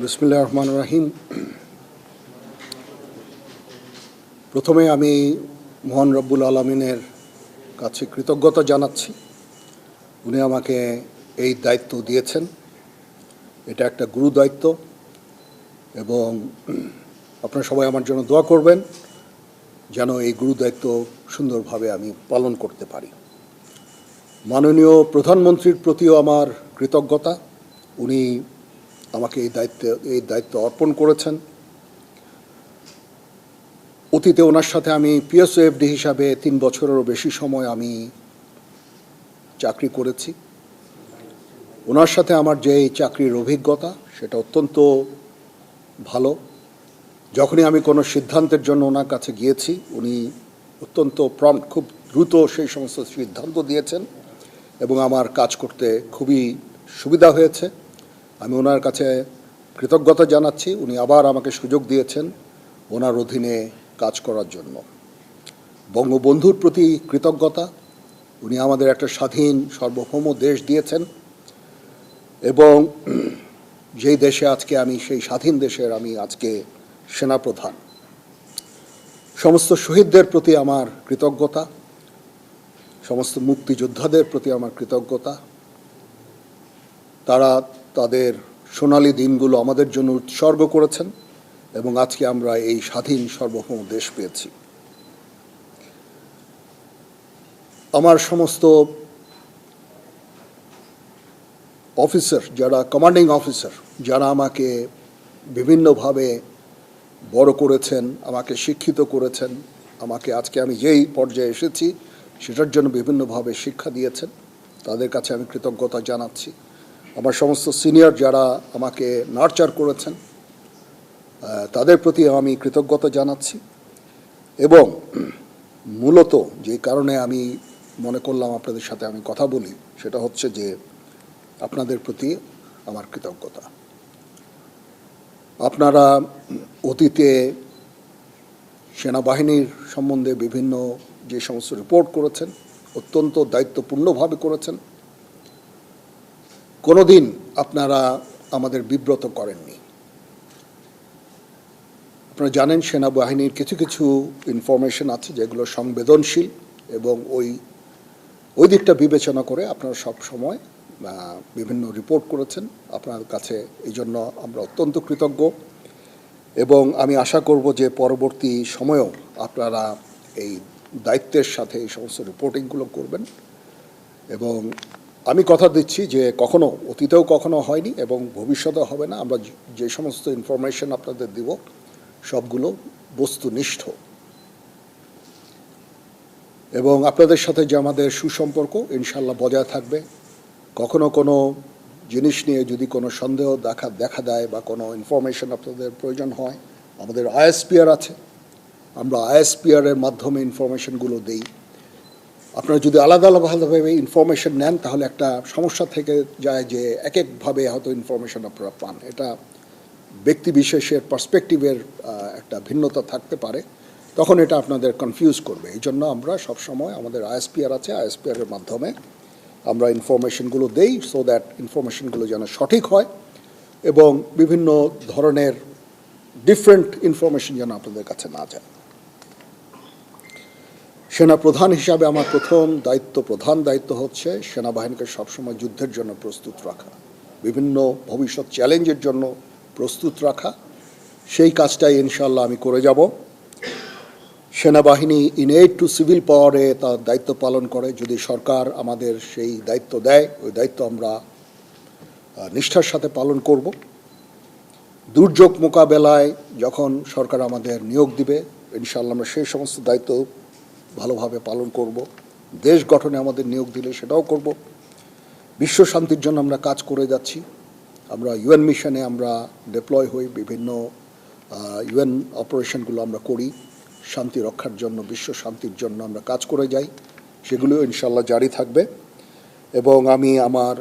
বিসমিল্লাহির রহমানির রহিম। প্রথমে আমি মহান রব্বুল আলামিনের কাছে কৃতজ্ঞতা জানাচ্ছি। উনি আমাকে এই দায়িত্ব দিয়েছেন। এটা একটা গুরু দায়িত্ব এবং আপনারা সবাই আমার জন্য দোয়া করবেন যেন এই গুরু দায়িত্ব সুন্দরভাবে আমি পালন করতে পারি। মাননীয় প্রধানমন্ত্রীর প্রতিও আমার কৃতজ্ঞতা। উনি আমাকে এই দায়িত্ব অর্পণ করেছেন। অতীতে ওনার সাথে আমি পিএসওএফডি হিসাবে 3 বছরেরও বেশি সময় আমি চাকরি করেছি। ওনার সাথে আমার যে চাকরির অভিজ্ঞতা সেটা অত্যন্ত ভালো। যখনই আমি কোনো সিদ্ধান্তের জন্য ওনার কাছে গিয়েছি উনি অত্যন্ত প্রম্পট, খুব দ্রুত সেই সমস্ত সিদ্ধান্ত দিয়েছেন এবং আমার কাজ করতে খুবই সুবিধা হয়েছে। আমি ওনার কাছে কৃতজ্ঞতা জানাচ্ছি। উনি আবার আমাকে সুযোগ দিয়েছেন ওনার অধীনে কাজ করার জন্য। বঙ্গবন্ধুর প্রতি কৃতজ্ঞতা। উনি আমাদের একটা স্বাধীন সার্বভৌম দেশ দিয়েছেন এবং যেই দেশে আজকে আমি, সেই স্বাধীন দেশের আমি আজকে সেনাপ্রধান। সমস্ত শহীদদের প্রতি আমার কৃতজ্ঞতা, সমস্ত মুক্তিযোদ্ধাদের প্রতি আমার কৃতজ্ঞতা। তারা তাদের সোনালী দিনগুলো আমাদের জন্য উৎসর্গ করেছেন এবং আজকে আমরা এই স্বাধীন সার্বভৌম দেশ পেয়েছি। আমার সমস্ত অফিসার, যারা কমান্ডিং অফিসার, যারা আমাকে বিভিন্নভাবে বড় করেছেন, আমাকে শিক্ষিত করেছেন, আমাকে আজকে আমি যেই পর্যায়ে এসেছি সেটার জন্য বিভিন্নভাবে শিক্ষা দিয়েছেন, তাদের কাছে আমি কৃতজ্ঞতা জানাচ্ছি। আমার সমস্ত সিনিয়র যারা আমাকে নার্চার করেছেন তাদের প্রতি আমি কৃতজ্ঞতা জানাচ্ছি। এবং মূলত যে কারণে আমি মনে করলাম আপনাদের সাথে আমি কথা বলি সেটা হচ্ছে যে আপনাদের প্রতি আমার কৃতজ্ঞতা। আপনারা অতীতে সেনাবাহিনীর সম্বন্ধে বিভিন্ন যে সমস্ত রিপোর্ট করেছেন অত্যন্ত দায়িত্বপূর্ণভাবে করেছেন। কোনোদিন আপনারা আমাদের বিব্রত করেননি। আপনারা জানেন সেনাবাহিনীর কিছু কিছু ইনফরমেশন আছে যেগুলো সংবেদনশীল এবং ওই দিকটা বিবেচনা করে আপনারা সব সময় বিভিন্ন রিপোর্ট করেছেন। আপনার কাছে এই জন্য আমরা অত্যন্ত কৃতজ্ঞ এবং আমি আশা করব যে পরবর্তী সময়েও আপনারা এই দায়িত্বের সাথে এই সমস্ত রিপোর্টিংগুলো করবেন। এবং আমি কথা দিচ্ছি যে কখনো, অতীতেও কখনো হয়নি এবং ভবিষ্যতে হবে না, আমরা যে সমস্ত ইনফরমেশন আপনাদের দিব সবগুলো বস্তুনিষ্ঠ এবং আপনাদের সাথে যে আমাদের সুসম্পর্ক ইনশাল্লাহ বজায় থাকবে। কখনো কোনো জিনিস নিয়ে যদি কোনো সন্দেহ দেখা দেয় বা কোনো ইনফরমেশন আপনাদের প্রয়োজন হয়, আমাদের আইএসপিআর আছে, আমরা আইএসপিআরের মাধ্যমে ইনফরমেশনগুলো দিই। আপনারা যদি আলাদা আলাদাভাবে ইনফরমেশন নেন তাহলে একটা সমস্যা থেকে যায় যে এক একভাবে হয়তো ইনফরমেশন আপনারা পান। এটা ব্যক্তি বিশেষের পার্সপেক্টিভের একটা ভিন্নতা থাকতে পারে, তখন এটা আপনাদের কনফিউজ করবে। এই জন্য আমরা সবসময় আমাদের আইএসপিআর আছে, আইএসপিআরের মাধ্যমে আমরা ইনফরমেশনগুলো দেই সো দ্যাট ইনফরমেশনগুলো যেন সঠিক হয় এবং বিভিন্ন ধরনের ডিফারেন্ট ইনফরমেশন যেন আপনাদের কাছে না যায়। সেনাপ্রধান হিসাবে আমার প্রধান দায়িত্ব হচ্ছে সেনাবাহিনীকে সবসময় যুদ্ধের জন্য প্রস্তুত রাখা, বিভিন্ন ভবিষ্যৎ চ্যালেঞ্জের জন্য প্রস্তুত রাখা। সেই কাজটাই ইনশাল্লাহ আমি করে যাব। সেনাবাহিনী ইনএড টু সিভিল পাওয়ারে তার দায়িত্ব পালন করে। যদি সরকার আমাদের সেই দায়িত্ব দেয়, ওই দায়িত্ব আমরা নিষ্ঠার সাথে পালন করব। দুর্যোগ মোকাবেলায় যখন সরকার আমাদের নিয়োগ দিবে ইনশাল্লাহ আমরা সেই সমস্ত দায়িত্ব ভালোভাবে পালন করব। দেশ গঠনে আমাদের নিয়োগ দিলে সেটাও করব। বিশ্ব শান্তির জন্য আমরা কাজ করে যাচ্ছি। আমরা ইউএন মিশনে আমরা ডিপ্লয় হই, বিভিন্ন ইউএন অপারেশনগুলো আমরা করি শান্তি রক্ষার জন্য, বিশ্ব শান্তির জন্য আমরা কাজ করে যাই। সেগুলো ইনশাল্লাহ জারি থাকবে এবং আমি আমার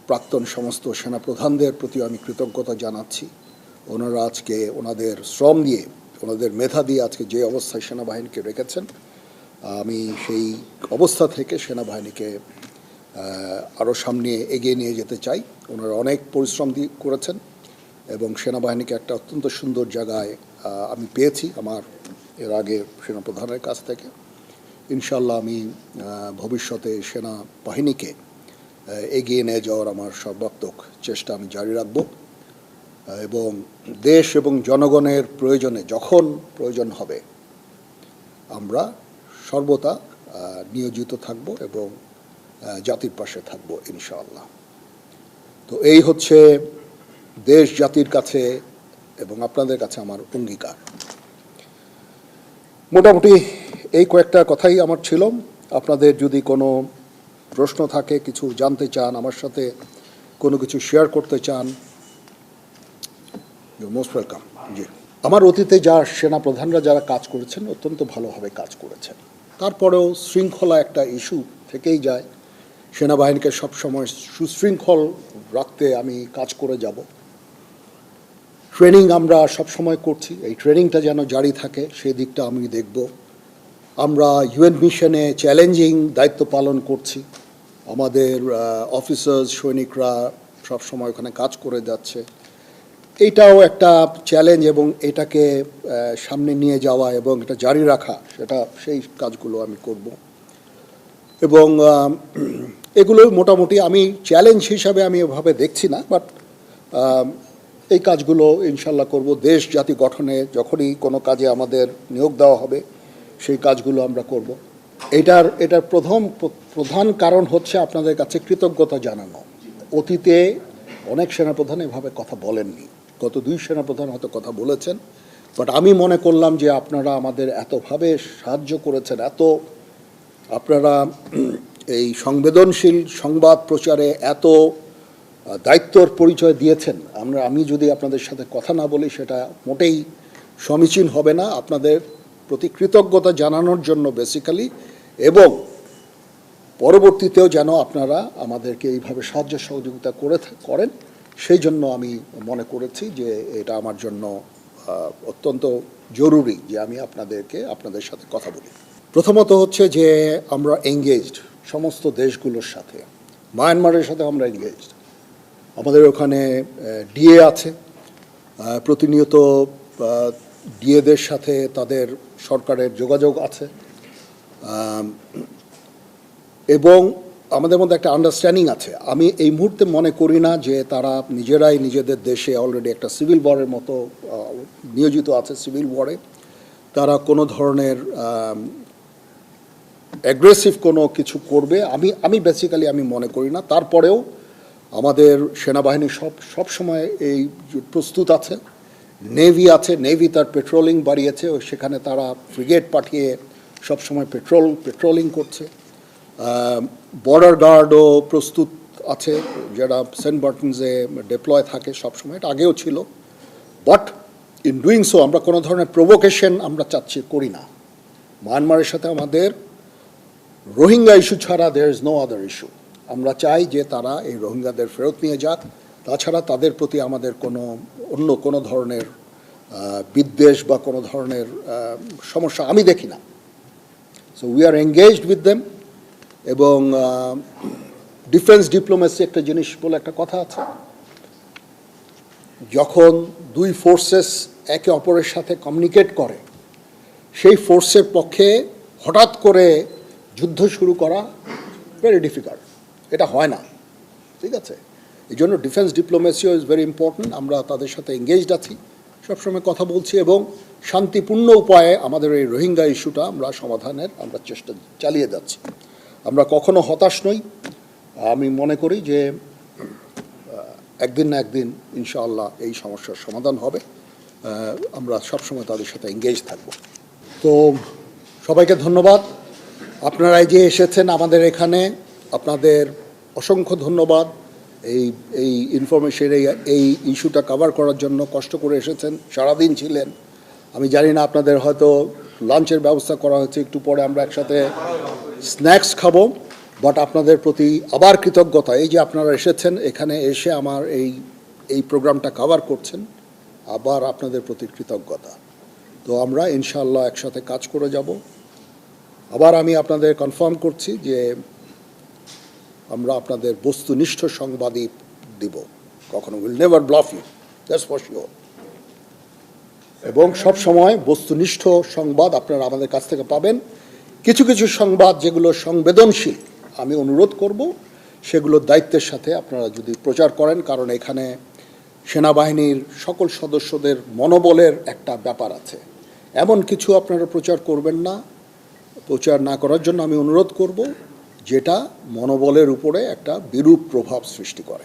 প্রাক্তন সমস্ত সেনাপ্রধানদের প্রতি আমি কৃতজ্ঞতা জানাচ্ছি। ওনারা আজকে ওনাদের শ্রম দিয়ে, ওনাদের মেধা দিয়ে আজকে যে অবস্থায় সেনাবাহিনীকে রেখেছেন, আমি সেই অবস্থা থেকে সেনাবাহিনীকে আরও সামনে এগিয়ে নিয়ে যেতে চাই। ওনারা অনেক পরিশ্রম করেছেন এবং সেনাবাহিনীকে একটা অত্যন্ত সুন্দর জায়গায় আমি পেয়েছি আমার এর আগে সেনাপ্রধানের কাছ থেকে। ইনশাল্লাহ আমি ভবিষ্যতে সেনাবাহিনীকে এগিয়ে নিয়ে যাওয়ার আমার সর্বাত্মক চেষ্টা আমি জারি রাখব এবং দেশ এবং জনগণের প্রয়োজনে যখন প্রয়োজন হবে আমরা সর্বদা নিয়োজিত থাকব এবং জাতির পাশে থাকব ইনশাআল্লাহ। তো এই হচ্ছে দেশ জাতির কাছে এবং আপনাদের কাছে আমার অঙ্গীকার। মোটামুটি এই কয়েকটা কথাই আমার ছিল। আপনাদের যদি কোনো প্রশ্ন থাকে, কিছু জানতে চান, আমার সাথে কোনো কিছু শেয়ার করতে চান, ইউ মোস্ট ওয়েলকাম। জি, আমার অতীতে সেনাপ্রধানরা যারা কাজ করেছেন অত্যন্ত ভালোভাবে কাজ করেছেন। তারপরেও শৃঙ্খলা একটা ইস্যু থেকেই যায়। সেনাবাহিনীকে সবসময় সুশৃঙ্খল রাখতে আমি কাজ করে যাব। ট্রেনিং আমরা সবসময় করছি, এই ট্রেনিংটা যেন জারি থাকে সেই দিকটা আমি দেখব। আমরা ইউএন মিশনে চ্যালেঞ্জিং দায়িত্ব পালন করছি। আমাদের অফিসার্স সৈনিকরা সবসময় ওখানে কাজ করে যাচ্ছে। এইটাও একটা চ্যালেঞ্জ এবং এটাকে সামনে নিয়ে যাওয়া এবং এটা জারি রাখা, সেই কাজগুলো আমি করব। এবং এগুলো মোটামুটি আমি চ্যালেঞ্জ হিসাবে আমি এভাবে দেখছি না, বাট এই কাজগুলো ইনশাল্লাহ করব। দেশ জাতি গঠনে যখনই কোনো কাজে আমাদের নিয়োগ দেওয়া হবে সেই কাজগুলো আমরা করব। এটার প্রধান কারণ হচ্ছে আপনাদের কাছে কৃতজ্ঞতা জানানো। অতীতে অনেক সেনাপ্রধান এভাবে কথা বলেননি, গত 2 সেনাপ্রধান হয়তো কথা বলেছেন, বাট আমি মনে করলাম যে আপনারা আমাদের এতভাবে সাহায্য করেছেন, আপনারা এই সংবেদনশীল সংবাদ প্রচারে এত দায়িত্বর পরিচয় দিয়েছেন। আমি যদি আপনাদের সাথে কথা না বলি সেটা মোটেই সমীচীন হবে না। আপনাদের প্রতি কৃতজ্ঞতা জানানোর জন্য বেসিক্যালি, এবং পরবর্তীতেও যেন আপনারা আমাদেরকে এইভাবে সাহায্য সহযোগিতা করেন সেই জন্য আমি মনে করেছি যে এটা আমার জন্য অত্যন্ত জরুরি যে আমি আপনাদের সাথে কথা বলি। প্রথমত হচ্ছে যে আমরা এঙ্গেজড সমস্ত দেশগুলোর সাথে। মায়ানমারের সাথে আমরা এঙ্গেজড। আমাদের ওখানে ডিএ আছে, প্রতিনিয়ত ডিএদের সাথে তাদের সরকারের যোগাযোগ আছে, এবং আমাদের মধ্যে একটা আন্ডারস্ট্যান্ডিং আছে। আমি এই মুহূর্তে মনে করি না যে তারা নিজেরাই নিজেদের দেশে অলরেডি একটা সিভিল ওয়ারের মতো নিয়োজিত আছে। সিভিল ওয়ারে তারা কোনো ধরনের অ্যাগ্রেসিভ কোনো কিছু করবে আমি বেসিক্যালি আমি মনে করি না। তারপরেও আমাদের সেনাবাহিনী সব সময় এই প্রস্তুত আছে। নেভি আছে, নেভি তার পেট্রোলিং বাড়িয়েছে, সেখানে তারা ফ্রিগেট পাঠিয়ে সবসময় পেট্রোলিং করছে। বর্ডার গার্ডও প্রস্তুত আছে, যারা সেন্ট মার্টিনসে ডিপ্লয় থাকে সবসময়, এটা আগেও ছিল। বাট ইন ডুইং সো আমরা কোনো ধরনের প্রভোকেশন আমরা করি না। মায়ানমারের সাথে আমাদের রোহিঙ্গা ইস্যু ছাড়া there is no other issue. আমরা চাই যে তারা এই রোহিঙ্গাদের ফেরত নিয়ে যাক। তাছাড়া তাদের প্রতি আমাদের অন্য কোনো ধরনের বিদ্বেষ বা কোনো ধরনের সমস্যা আমি দেখি না। So we are engaged with them. এবং ডিফেন্স ডিপ্লোমেসি একটা জিনিস বলে একটা কথা আছে, যখন 2 ফোর্সেস একে অপরের সাথে কমিউনিকেট করে সেই ফোর্সের পক্ষে হঠাৎ করে যুদ্ধ শুরু করা ভেরি ডিফিকাল্ট, এটা হয় না, ঠিক আছে? এই জন্য ডিফেন্স ডিপ্লোমেসিও ইজ ভেরি ইম্পর্ট্যান্ট। আমরা তাদের সাথে এঙ্গেজড আছি, সবসময় কথা বলছি এবং শান্তিপূর্ণ উপায়ে আমাদের এই রোহিঙ্গা ইস্যুটা সমাধানের আমরা চেষ্টা চালিয়ে যাচ্ছি। আমরা কখনো হতাশ নই। আমি মনে করি যে একদিন না একদিন ইনশাআল্লাহ এই সমস্যার সমাধান হবে। আমরা সবসময় তাদের সাথে এঙ্গেজ থাকব। তো সবাইকে ধন্যবাদ। আপনারা যে এসেছেন আমাদের এখানে, আপনাদের অসংখ্য ধন্যবাদ। এই ইনফরমেশন এই ইস্যুটা কভার করার জন্য কষ্ট করে এসেছেন, সারাদিন ছিলেন। আমি জানি না আপনাদের হয়তো লাঞ্চের ব্যবস্থা করা হয়েছে, একটু পরে আমরা একসাথে স্ন্যাক্স খাবো। বাট আপনাদের প্রতি আবার কৃতজ্ঞতা, এই যে আপনারা এসেছেন এখানে এসে আমার এই প্রোগ্রামটা কভার করছেন, আবার আপনাদের প্রতি কৃতজ্ঞতা। তো আমরা ইনশাআল্লাহ একসাথে কাজ করে যাব। আবার আমি আপনাদের কনফার্ম করছি যে আমরা আপনাদের বস্তুনিষ্ঠ সংবাদই দিব, কখনো will never bluff you. That's for sure. এবং সব সময় বস্তুনিষ্ঠ সংবাদ আপনারা আমাদের কাছ থেকে পাবেন। কিছু কিছু সংবাদ যেগুলো সংবেদনশীল, আমি অনুরোধ করব সেগুলো দায়িত্বের সাথে আপনারা যদি প্রচার করেন, কারণ এখানে সেনাবাহিনীর সকল সদস্যদের মনোবলের একটা ব্যাপার আছে। এমন কিছু আপনারা প্রচার করবেন না, প্রচার না করার জন্য আমি অনুরোধ করব যেটা মনোবলের উপরে একটা বিরূপ প্রভাব সৃষ্টি করে।